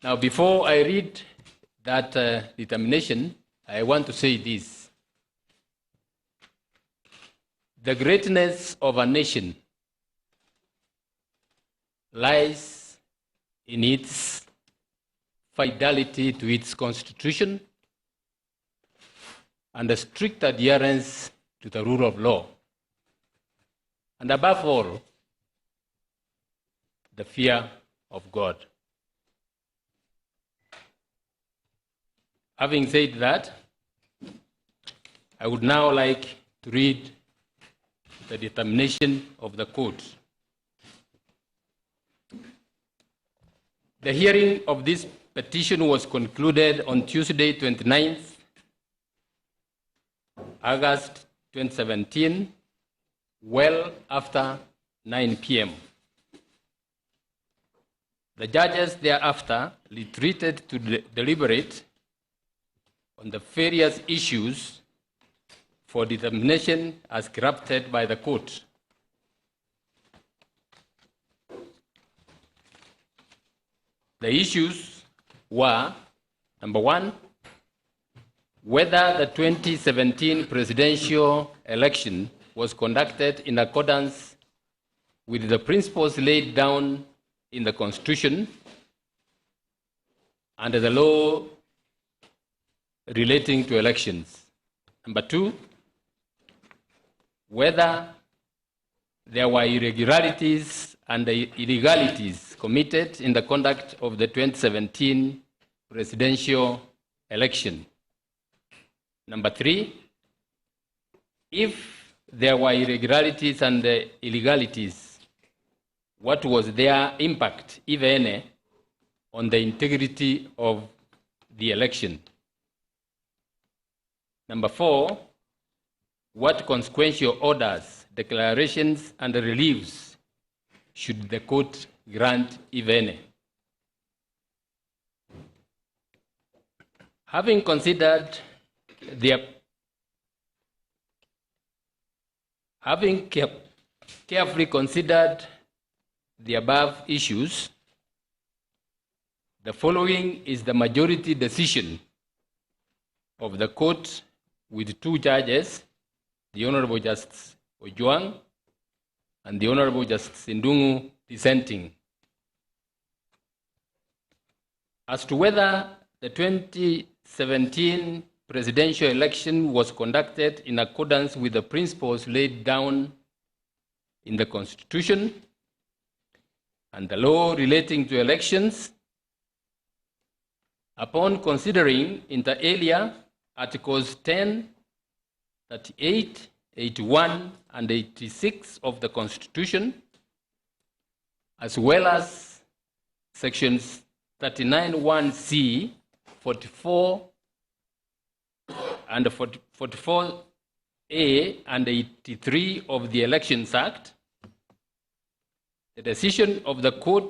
Now, before I read that determination, I want to say this. The greatness of a nation lies in its fidelity to its constitution and a strict adherence to the rule of law. And above all, the fear of God. Having said that, I would now like to read the determination of the court. The hearing of this petition was concluded on Tuesday, 29th August 2017, well after 9 p.m. The judges thereafter retreated to deliberate on the various issues for determination as crafted by the court. The issues were, number one, whether the 2017 presidential election was conducted in accordance with the principles laid down in the Constitution and the law relating to elections. Number two, whether there were irregularities and illegalities committed in the conduct of the 2017 presidential election. Number three, if there were irregularities and illegalities, what was their impact, if any, on the integrity of the election? Number four, what consequential orders, declarations, and reliefs should the court grant, if any? Having carefully considered the above issues, the following is the majority decision of the court with two judges, the Honorable Justice Ojwang and the Honorable Justice Ndung'u dissenting. As to whether the 2017 presidential election was conducted in accordance with the principles laid down in the Constitution and the law relating to elections, upon considering inter alia Articles 10, 38, 81, and 86 of the Constitution, as well as Sections 39(1)(c), 44, and 44A and 83 of the Elections Act, the decision of the court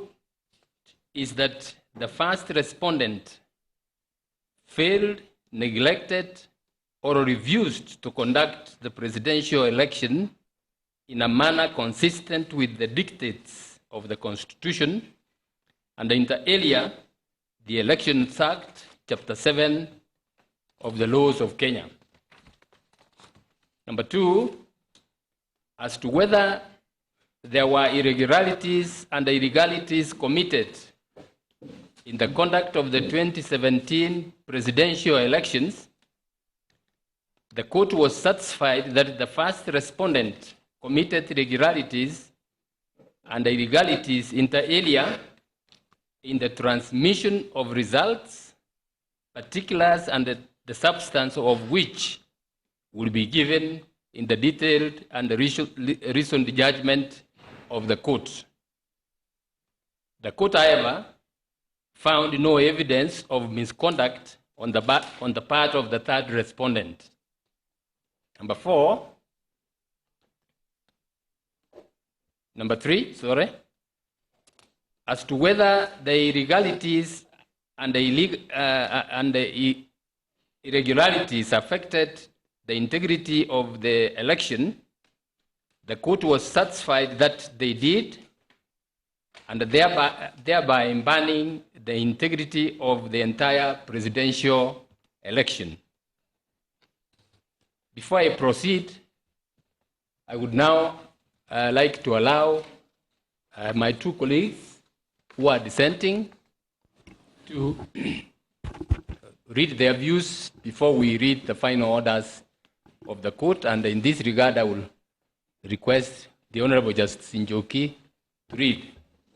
is that the first respondent failed, neglected, or refused to conduct the presidential election in a manner consistent with the dictates of the Constitution and inter alia the Elections Act, Chapter 7 of the laws of Kenya. Number two, as to whether there were irregularities and illegalities committed in the conduct of the 2017 presidential elections, the court was satisfied that the first respondent committed irregularities and illegalities inter alia in the transmission of results, particulars, and the substance of which will be given in the detailed and reasoned judgment of the court. The court, however, found no evidence of misconduct on the part of the third respondent. Number three, as to whether the irregularities and the irregularities affected the integrity of the election, the court was satisfied that they did, and thereby banning the integrity of the entire presidential election. Before I proceed, I would now like to allow my two colleagues who are dissenting to read their views before we read the final orders of the court. And in this regard, I will request the Honorable Justice Njoki to read.